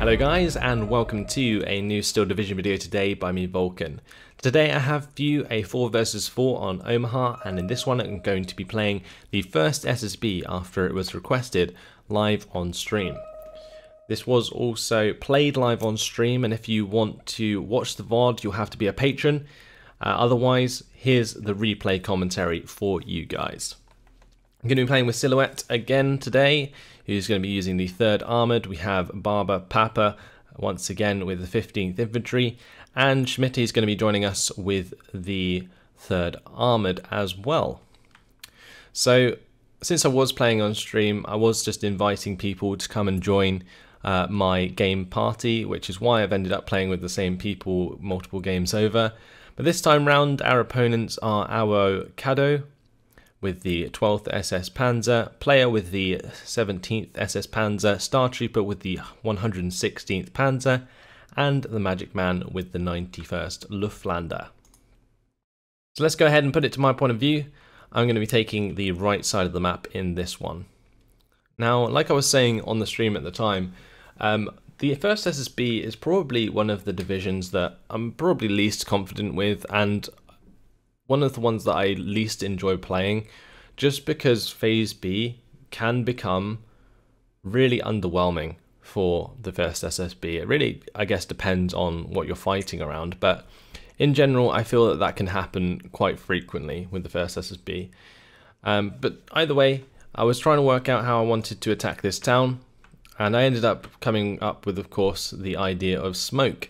Hello guys, and welcome to a new Steel Division video today by me, Vulcan. Today I have for you a 4 vs 4 on Omaha, and in this one I'm going to be playing the first SSB after it was requested live on stream. This was also played live on stream, and if you want to watch the VOD you'll have to be a patron. Otherwise, here's the replay commentary for you guys. I'm going to be playing with Silhouette again today, who's going to be using the 3rd Armoured. We have Barber Papa once again with the 15th Infantry, and Schmidt is going to be joining us with the 3rd Armoured as well. So, since I was playing on stream, I was just inviting people to come and join my game party, which is why I've ended up playing with the same people multiple games over. But this time round, our opponents are Awo Kado with the 12th SS Panzer, Player with the 17th SS Panzer, Star Trooper with the 116th Panzer, and the Magic Man with the 91st Luftlander. So let's go ahead and put it to my point of view. I'm going to be taking the right side of the map in this one. Now, like I was saying on the stream at the time, the 1st SSB is probably one of the divisions that I'm probably least confident with, and one of the ones that I least enjoy playing, just because Phase B can become really underwhelming for the 1st SSB. It really, I guess, depends on what you're fighting around, but in general I feel that that can happen quite frequently with the 1st SSB. But either way, I was trying to work out how I wanted to attack this town, and I ended up coming up with, of course, the idea of smoke.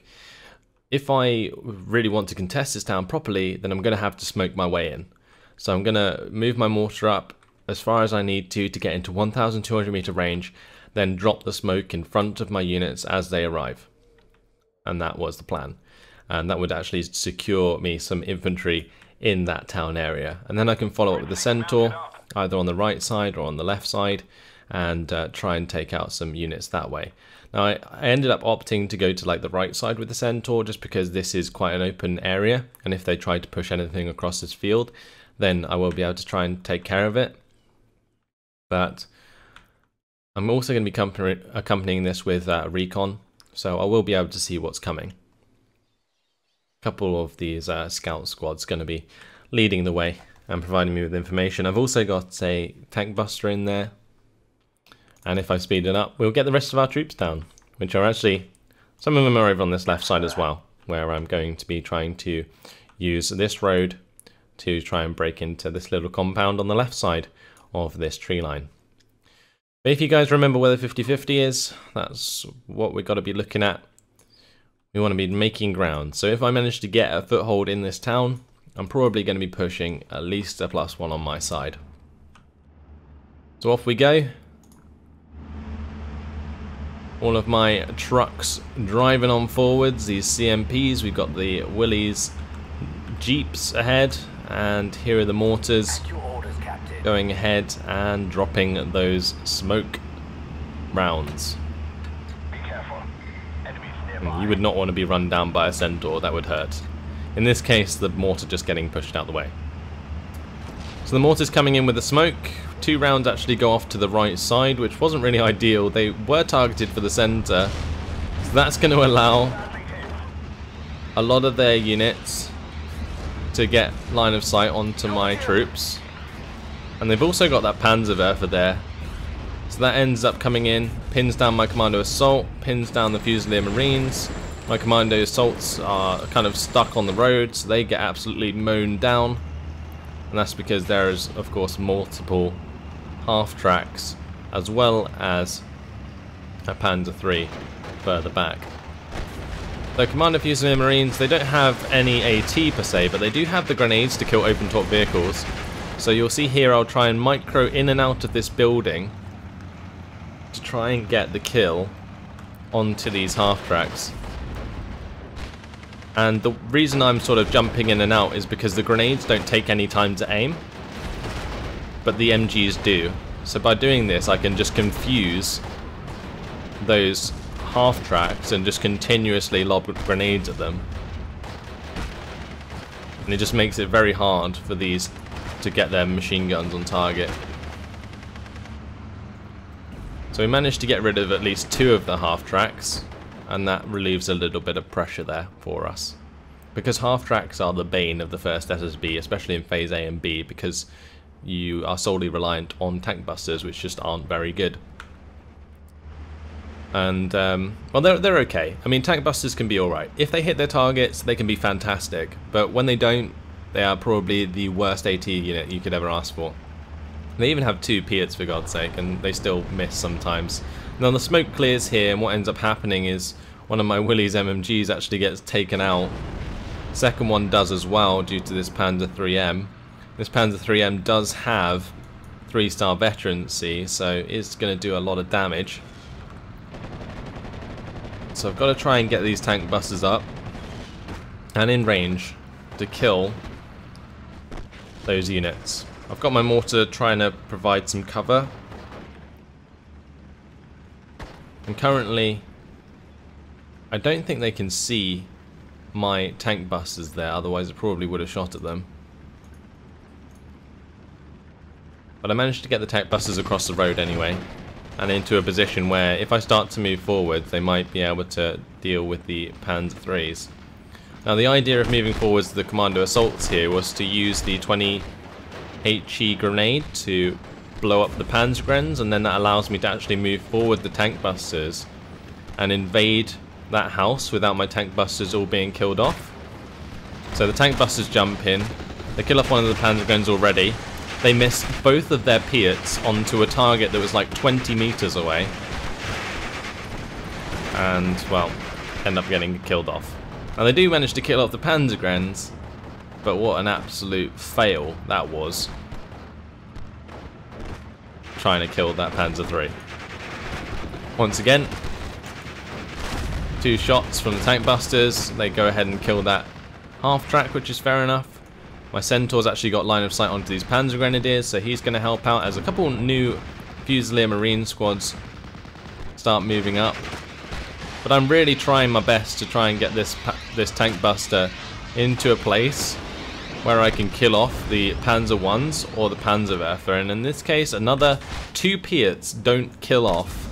If I really want to contest this town properly, then I'm going to have to smoke my way in. So I'm going to move my mortar up as far as I need to get into 1,200 meter range, then drop the smoke in front of my units as they arrive. And that was the plan. And that would actually secure me some infantry in that town area. And then I can follow up with the Centaur, either on the right side or on the left side, and try and take out some units that way. Now I ended up opting to go to like the right side with the Centaur, just because this is quite an open area, and if they try to push anything across this field, then I will be able to try and take care of it. But I'm also going to be accompanying this with recon, so I will be able to see what's coming. A couple of these scout squads going to be leading the way and providing me with information. I've also got a tank buster in there, and if I speed it up, we'll get the rest of our troops down, which are actually, some of them are over on this left side as well, where I'm going to be trying to use this road to try and break into this little compound on the left side of this tree line. But if you guys remember where the 50-50 is, that's what we've got to be looking at. We want to be making ground. So if I manage to get a foothold in this town, I'm probably going to be pushing at least a +1 on my side. So off we go. All of my trucks driving on forwards, these CMPs, we've got the Willys Jeeps ahead, and here are the mortars going ahead and dropping those smoke rounds. You would not want to be run down by a Centaur, that would hurt. In this case, the mortar just getting pushed out the way. So the mortar's coming in with the smoke. 2 rounds actually go off to the right side, which wasn't really ideal. They were targeted for the center, so that's going to allow a lot of their units to get line of sight onto my troops. And they've also got that Panzerwerfer there, so that ends up coming in, pins down my Commando Assault, pins down the Fusilier Marines. My Commando Assaults are kind of stuck on the road, so they get absolutely mown down. And that's because there is, of course, multiple half-tracks, as well as a Panzer III further back. The Commander Fusilier Marines, they don't have any AT per se, but they do have the grenades to kill open-top vehicles. So you'll see here I'll try and micro in and out of this building to try and get the kill onto these half-tracks. And the reason I'm sort of jumping in and out is because the grenades don't take any time to aim, but the MGs do. So by doing this I can just confuse those half-tracks and just continuously lob grenades at them. And it just makes it very hard for these to get their machine guns on target. So we managed to get rid of at least 2 of the half-tracks. and that relieves a little bit of pressure there for us. Because half-tracks are the bane of the first SSB, especially in Phase A and B, because you are solely reliant on tank busters, which just aren't very good. And, well, they're okay. I mean, tank busters can be alright. If they hit their targets, they can be fantastic. But when they don't, they are probably the worst AT unit you could ever ask for. They even have 2 Piats, for God's sake, and they still miss sometimes. Now, the smoke clears here, and what ends up happening is one of my Willys MMGs actually gets taken out. Second one does as well, due to this Panzer 3M. This Panzer 3M does have 3-star veterancy, so it's going to do a lot of damage. So I've got to try and get these tank busters up and in range to kill those units. I've got my mortar trying to provide some cover. And currently, I don't think they can see my tank busters there, otherwise I probably would have shot at them. But I managed to get the tank busters across the road anyway, and into a position where if I start to move forward, they might be able to deal with the Panzer 3s. Now, the idea of moving forwards to the commando assaults here was to use the 20 HE grenade to blow up the Panzergrens, and then that allows me to actually move forward the tank busters and invade that house without my tank busters all being killed off. So the tank busters jump in, they kill off one of the Panzergrens already, they miss both of their Piats onto a target that was like 20 meters away, and, well, end up getting killed off. Now, they do manage to kill off the Panzergrens, but what an absolute fail that was, trying to kill that Panzer 3. Once again, 2 shots from the tank busters, they go ahead and kill that half-track, which is fair enough. My Centaur's actually got line of sight onto these Panzer Grenadiers, so he's going to help out as a couple new Fusilier Marine squads start moving up. But I'm really trying my best to try and get this tank buster into a place where I can kill off the Panzer 1s or the Panzerwerfer, and in this case another 2 Piats don't kill off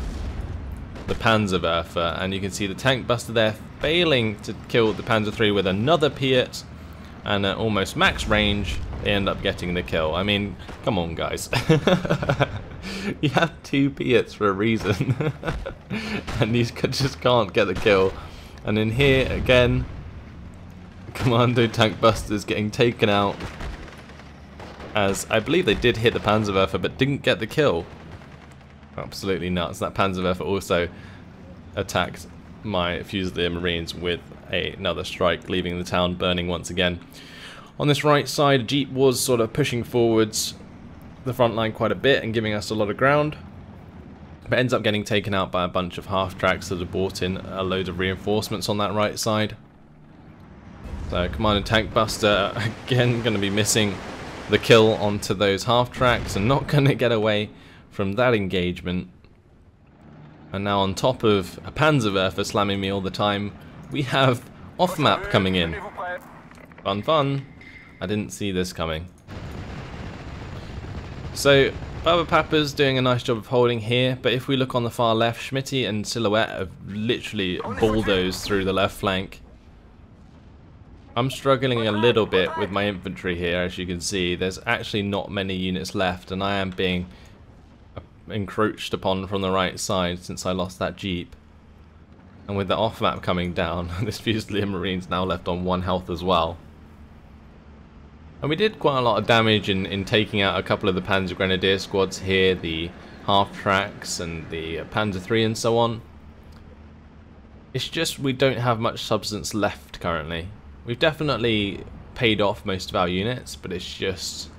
the Panzerwerfer, and you can see the tank buster there failing to kill the Panzer 3 with another Piat, and at almost max range they end up getting the kill. I mean, come on guys. You have 2 Piats for a reason. And these just can't get the kill. And in here again, commando tank busters getting taken out, as I believe they did hit the Panzerwerfer but didn't get the kill. Absolutely nuts. That Panzerwerfer also attacked my Fusilier Marines with another strike, leaving the town burning once again. On this right side, Jeep was sort of pushing forwards the front line quite a bit and giving us a lot of ground, but ends up getting taken out by a bunch of half-tracks that have brought in a load of reinforcements on that right side. So Commando Tank Buster again going to be missing the kill onto those half-tracks and not going to get away from that engagement. And now, on top of a Panzerwerfer slamming me all the time, we have off-map coming in. Fun, fun. I didn't see this coming. So Baba Papa's doing a nice job of holding here, but if we look on the far left, Schmitty and Silhouette have literally bulldozed through the left flank. I'm struggling a little bit with my infantry here, as you can see. There's actually not many units left, and I am being encroached upon from the right side since I lost that Jeep. And with the off-map coming down, this Fusilier Marine's now left on 1 health as well. And we did quite a lot of damage in taking out a couple of the Panzer Grenadier squads here, the half-tracks and the Panzer 3 and so on. It's just we don't have much substance left currently. We've definitely paid off most of our units, but it's just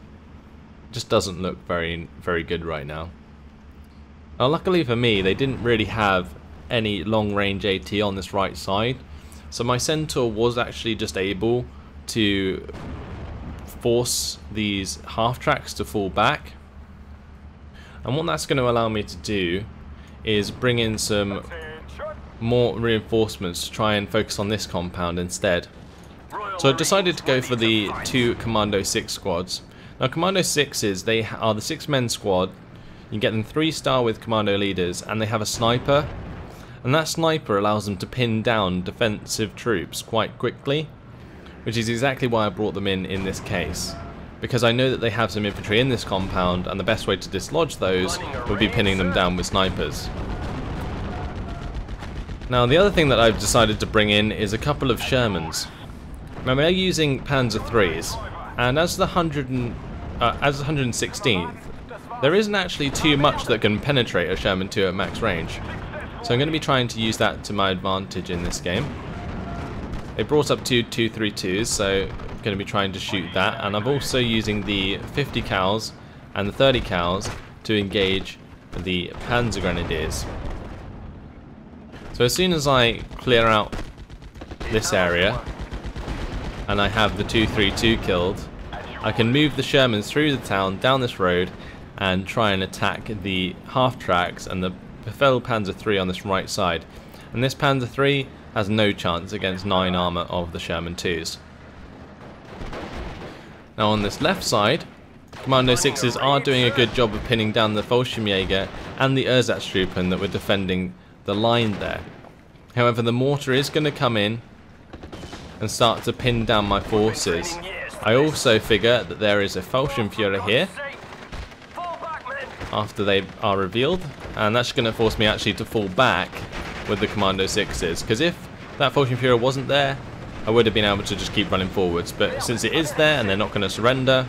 doesn't look very good right now. Now, luckily for me, they didn't really have any long-range AT on this right side, so my Centaur was actually just able to force these half-tracks to fall back. And what that's going to allow me to do is bring in some more reinforcements to try and focus on this compound instead. So I decided to go for the 2 Commando 6 squads. Now, Commando 6s, they are the 6-men squad. You get them 3-star with commando leaders, and they have a sniper, And that sniper allows them to pin down defensive troops quite quickly, which is exactly why I brought them in this case. Because I know that they have some infantry in this compound, and the best way to dislodge those would be pinning them down with snipers. Now the other thing that I've decided to bring in is a couple of Shermans. Now they're using Panzer IIIs, and as the 116th, there isn't actually too much that can penetrate a Sherman 2 at max range. So I'm going to be trying to use that to my advantage in this game. They brought up two 232s, so I'm going to be trying to shoot that, and I'm also using the 50 cals and the 30 cals to engage the Panzer Grenadiers. So as soon as I clear out this area and I have the 232 killed, I can move the Shermans through the town, down this road, and try and attack the half-tracks and the Panzer III on this right side. And this Panzer III has no chance against 9 armour of the Sherman 2s. Now on this left side, Commando 6s are doing a good job of pinning down the Fallschirmjäger and the Ersatztruppen that were defending the line there. However, the mortar is going to come in and start to pin down my forces. I also figure that there is a Fallschirmführer here after they are revealed, and that's going to force me actually to fall back with the Commando 6s, because if that Fallschirmführer wasn't there, I would have been able to just keep running forwards, but since it is there and they're not going to surrender,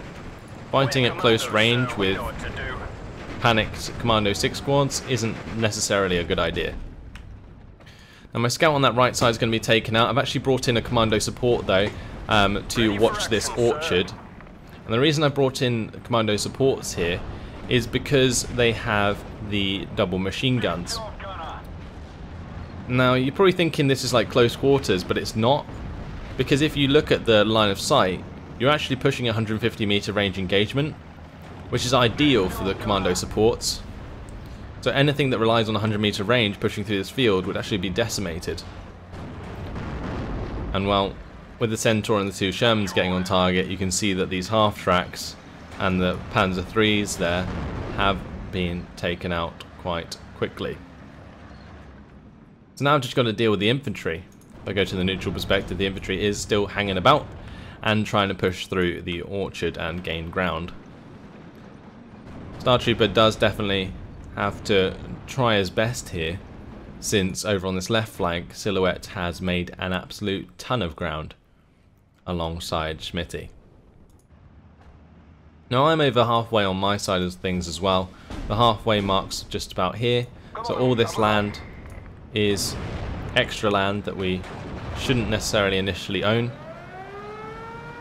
fighting at close range with panicked Commando 6 squads isn't necessarily a good idea. Now my scout on that right side is going to be taken out. I've actually brought in a Commando support though to watch this orchard, and the reason I brought in Commando supports here is because they have the double machine guns. Now you're probably thinking this is like close quarters, but it's not, because if you look at the line of sight, you're actually pushing 150 meter range engagement, which is ideal for the Commando supports. So anything that relies on 100 meter range pushing through this field would actually be decimated. And well, with the Centaur and the 2 Shermans getting on target, you can see that these half-tracks and the Panzer IIIs there have been taken out quite quickly. So now I've just got to deal with the infantry. If I go to the neutral perspective, the infantry is still hanging about and trying to push through the orchard and gain ground. Star Trooper does definitely have to try his best here, since over on this left flank, Silhouette has made an absolute ton of ground alongside Schmitty. Now I'm over halfway on my side of things as well. The halfway mark's just about here, so all this land is extra land that we shouldn't necessarily initially own.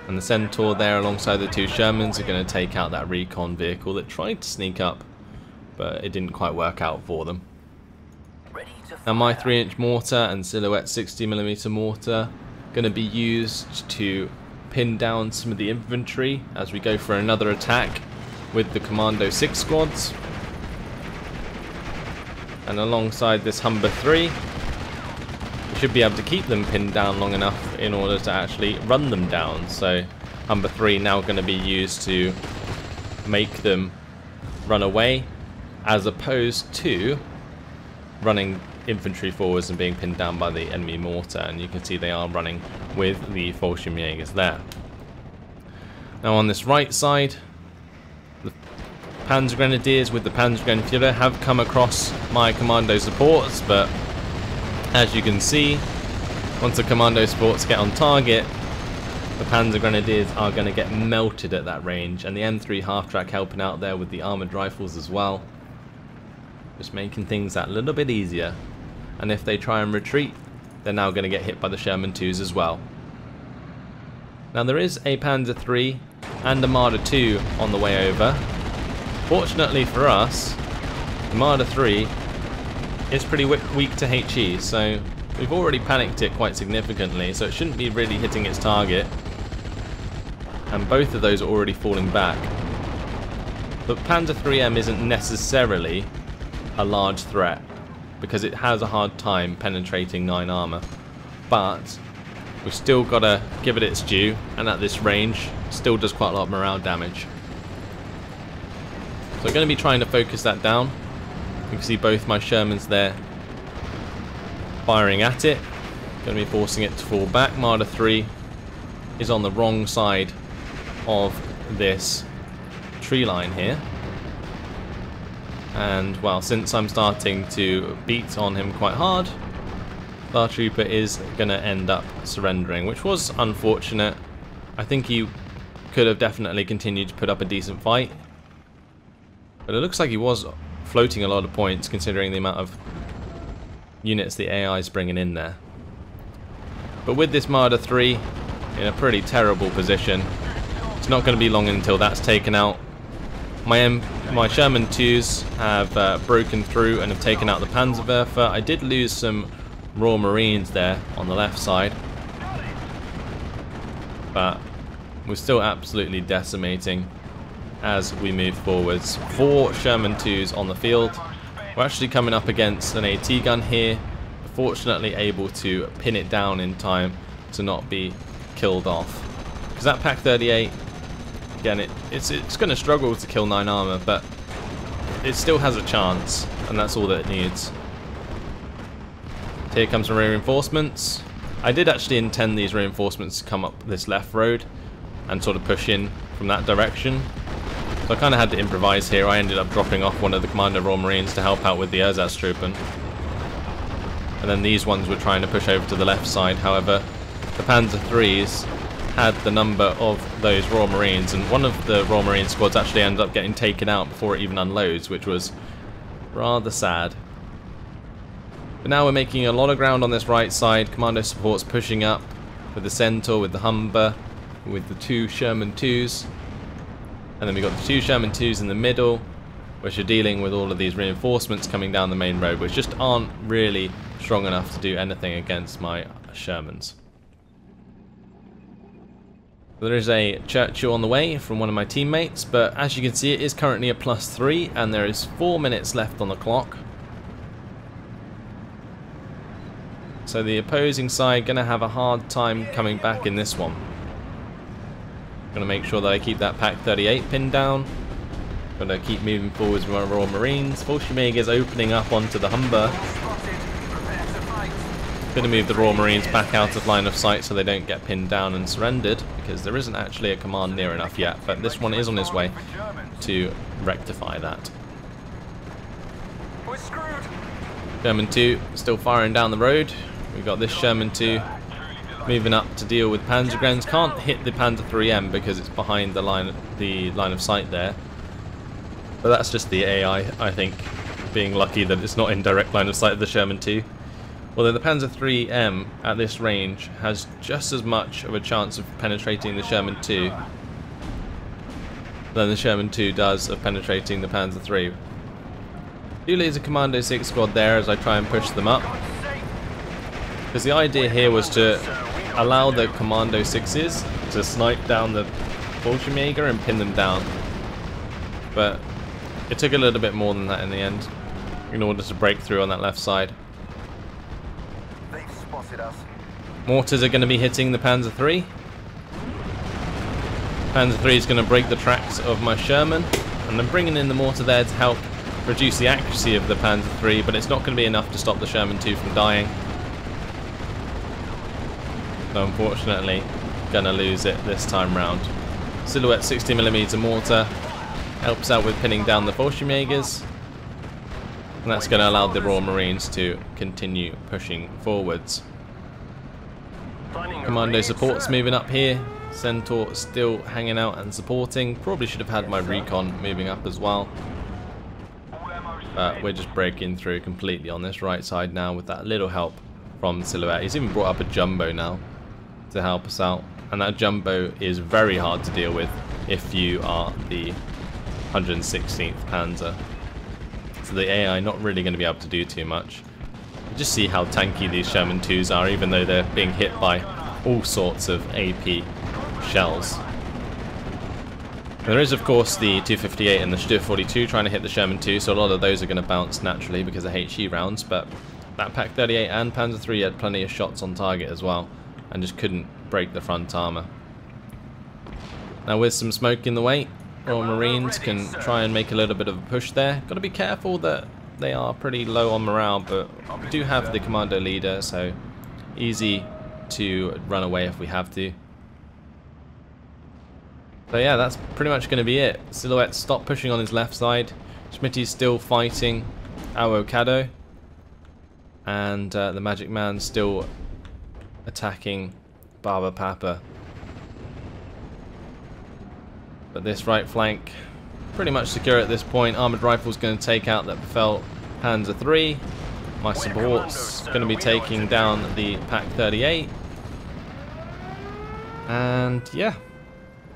And the Centaur there alongside the 2 Shermans are going to take out that recon vehicle that tried to sneak up, but it didn't quite work out for them. Now my 3-inch mortar and Silhouette 60mm mortar going to be used to pin down some of the infantry as we go for another attack with the Commando 6 squads. And alongside this Humber 3, we should be able to keep them pinned down long enough in order to actually run them down. So Humber 3 now going to be used to make them run away, as opposed to running infantry forwards and being pinned down by the enemy mortar. And you can see they are running with the Fallschirmjägers there. Now on this right side, the Panzer Grenadiers with the Panzergrenadier have come across my Commando supports, but as you can see, once the Commando supports get on target, the Panzer Grenadiers are going to get melted at that range, and the M3 half-track helping out there with the armoured rifles as well, just making things that little bit easier. And if they try and retreat, they're now going to get hit by the Sherman 2s as well. Now there is a Panzer III and a Marder II on the way over. Fortunately for us, the Marder III is pretty weak to HE, so we've already panicked it quite significantly, so it shouldn't be really hitting its target. And both of those are already falling back. But Panzer IIIM isn't necessarily a large threat, because it has a hard time penetrating 9 armour. But we've still got to give it its due, and at this range, still does quite a lot of morale damage. So I'm going to be trying to focus that down. You can see both my Shermans there firing at it. Going to be forcing it to fall back. Marder 3 is on the wrong side of this tree line here. And, well, since I'm starting to beat on him quite hard, Star Trooper is going to end up surrendering, which was unfortunate. I think he could have definitely continued to put up a decent fight. But it looks like he was floating a lot of points considering the amount of units the AI is bringing in there. But with this Marder 3 in a pretty terrible position, it's not going to be long until that's taken out. My Sherman 2s have broken through and have taken out the Panzerwerfer. I did lose some Royal Marines there on the left side, but we're still absolutely decimating as we move forwards. 4 Sherman 2s on the field. We're actually coming up against an AT gun here, fortunately able to pin it down in time to not be killed off. Because that Pak 38, again, it's going to struggle to kill 9 armor, but it still has a chance, and that's all that it needs. Here comes some reinforcements. I did actually intend these reinforcements to come up this left road and sort of push in from that direction. So I kind of had to improvise here. I ended up dropping off one of the Commander Royal Marines to help out with the Ersatztruppen. And then these ones were trying to push over to the left side. However, the Panzer IIIs had the number of those Royal Marines, and one of the Royal Marine squads actually ended up getting taken out before it even unloads, which was rather sad. But now we're making a lot of ground on this right side. Commando support's pushing up with the Centaur, with the Humber, with the 2 Sherman 2s. And then we've got the 2 Sherman 2s in the middle, which are dealing with all of these reinforcements coming down the main road, which just aren't really strong enough to do anything against my Shermans. There is a Churchill on the way from one of my teammates, but as you can see it is currently a +3 and there is 4 minutes left on the clock. So the opposing side going to have a hard time coming back in this one. Going to make sure that I keep that Pak 38 pinned down. Going to keep moving forwards with my Royal Marines. Volkswagen is opening up onto the Humber. Going to move the Royal Marines back out of line of sight so they don't get pinned down and surrendered, because there isn't actually a command near enough yet, but this one is on his way to rectify that. Sherman 2 still firing down the road. We've got this Sherman 2 moving up to deal with Panzergrens. Can't hit the Panzer 3M because it's behind the line of sight there. But that's just the AI, I think, being lucky that it's not in direct line of sight of the Sherman 2. Although the Panzer 3M at this range has just as much of a chance of penetrating the Sherman 2 than the Sherman 2 does of penetrating the Panzer 3. Do leave a Commando 6 squad there as I try and push them up. Because the idea here was to allow the Commando 6s to snipe down the Fallschirmjäger and pin them down. But it took a little bit more than that in the end in order to break through on that left side. Mortars are going to be hitting the Panzer 3. Panzer 3 is going to break the tracks of my Sherman, and I'm bringing in the mortar there to help reduce the accuracy of the Panzer 3, but it's not going to be enough to stop the Sherman 2 from dying. So unfortunately, going to lose it this time round. Silhouette 60mm mortar helps out with pinning down the Fallschirmjägers, and that's going to allow the Royal Marines to continue pushing forwards. Commando support's moving up here. Centaur still hanging out and supporting. Probably should have had my recon moving up as well. But we're just breaking through completely on this right side now with that little help from Silhouette. He's even brought up a jumbo now to help us out. And that jumbo is very hard to deal with if you are the 116th Panzer. So the AI not really going to be able to do too much. Just see how tanky these Sherman 2s are, even though they're being hit by all sorts of AP shells. There is of course the 258 and the Stu 42 trying to hit the Sherman 2, so a lot of those are going to bounce naturally because of HE rounds, but that Pak 38 and Panzer 3 had plenty of shots on target as well and just couldn't break the front armour. Now with some smoke in the way, Royal Marines can try and make a little bit of a push there. Got to be careful that they are pretty low on morale, but we do have the commando leader, so easy to run away if we have to. So yeah, that's pretty much going to be it. Silhouette stopped pushing on his left side. Schmitty's still fighting Avocado, and the Magic Man still attacking Barber Papa. But this right flank pretty much secure at this point. Armoured Rifle's going to take out that Befell Panzer III. My support's going to be taking down the Pak 38. And yeah,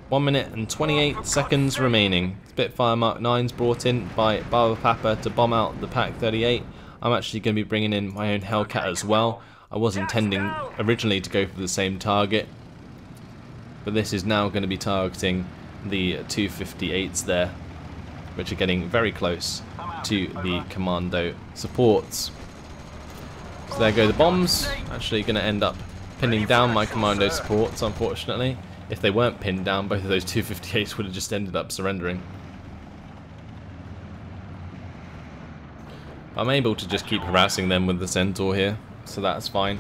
1 minute and 28 seconds remaining. Spitfire Mark 9's brought in by Barber Papa to bomb out the Pak 38. I'm actually going to be bringing in my own Hellcat as well. I was intending originally to go for the same target, but this is now going to be targeting the 258s there, which are getting very close to the commando supports. So there go the bombs. Actually going to end up pinning down my commando supports, unfortunately. If they weren't pinned down, both of those 258s would have just ended up surrendering. I'm able to just keep harassing them with the Centaur here, so that's fine.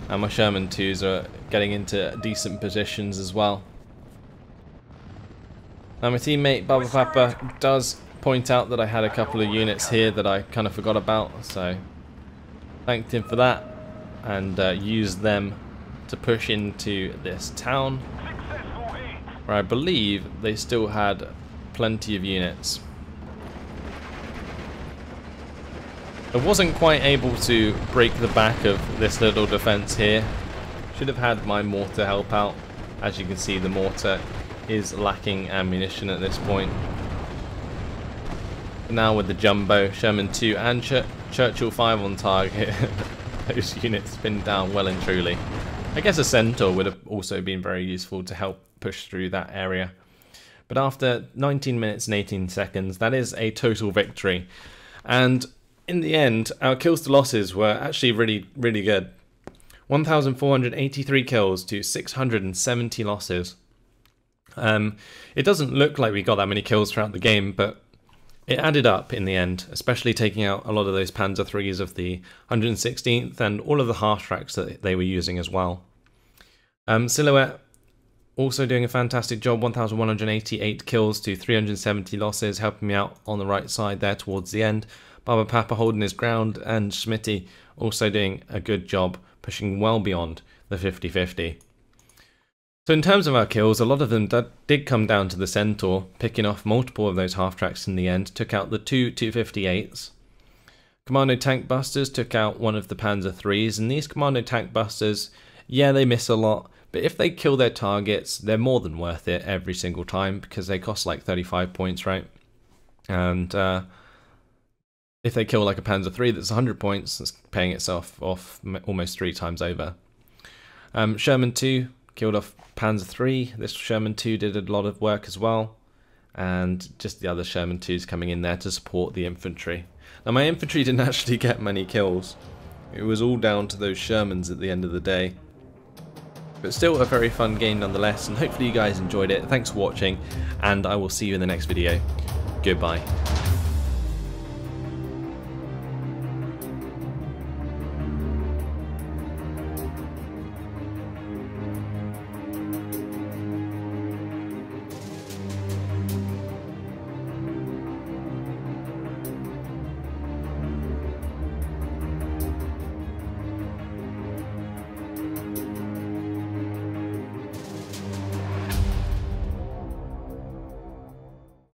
And my Sherman 2s are getting into decent positions as well. Now my teammate Barber Papa does point out that I had a couple of units here that I kind of forgot about, so thanked him for that, and used them to push into this town, where I believe they still had plenty of units. I wasn't quite able to break the back of this little defense here. Should have had my mortar help out. As you can see, the mortar is lacking ammunition at this point. But now with the Jumbo, Sherman 2 and Churchill 5 on target, those units pinned down well and truly. I guess a Centaur would have also been very useful to help push through that area. But after 19 minutes and 18 seconds, that is a total victory. And in the end, our kills to losses were actually really good. 1,483 kills to 670 losses. It doesn't look like we got that many kills throughout the game, but it added up in the end, especially taking out a lot of those Panzer IIIs of the 116th and all of the half-tracks that they were using as well. Silhouette also doing a fantastic job, 1,188 kills to 370 losses, helping me out on the right side there towards the end. Barber Papa holding his ground, and Schmitty also doing a good job, pushing well beyond the 50-50. So in terms of our kills, a lot of them did come down to the Centaur, picking off multiple of those half-tracks in the end, took out the two 258s. Commando Tank Busters took out one of the Panzer IIIs, and these Commando Tank Busters, yeah, they miss a lot, but if they kill their targets, they're more than worth it every single time, because they cost like 35 points, right? And if they kill like a Panzer III that's 100 points, it's paying itself off almost 3 times over. Sherman 2 killed off Panzer III. This Sherman 2 did a lot of work as well, and just the other Sherman 2s coming in there to support the infantry. Now my infantry didn't actually get many kills. It was all down to those Shermans at the end of the day. But still a very fun game nonetheless, and hopefully you guys enjoyed it. Thanks for watching, and I will see you in the next video. Goodbye.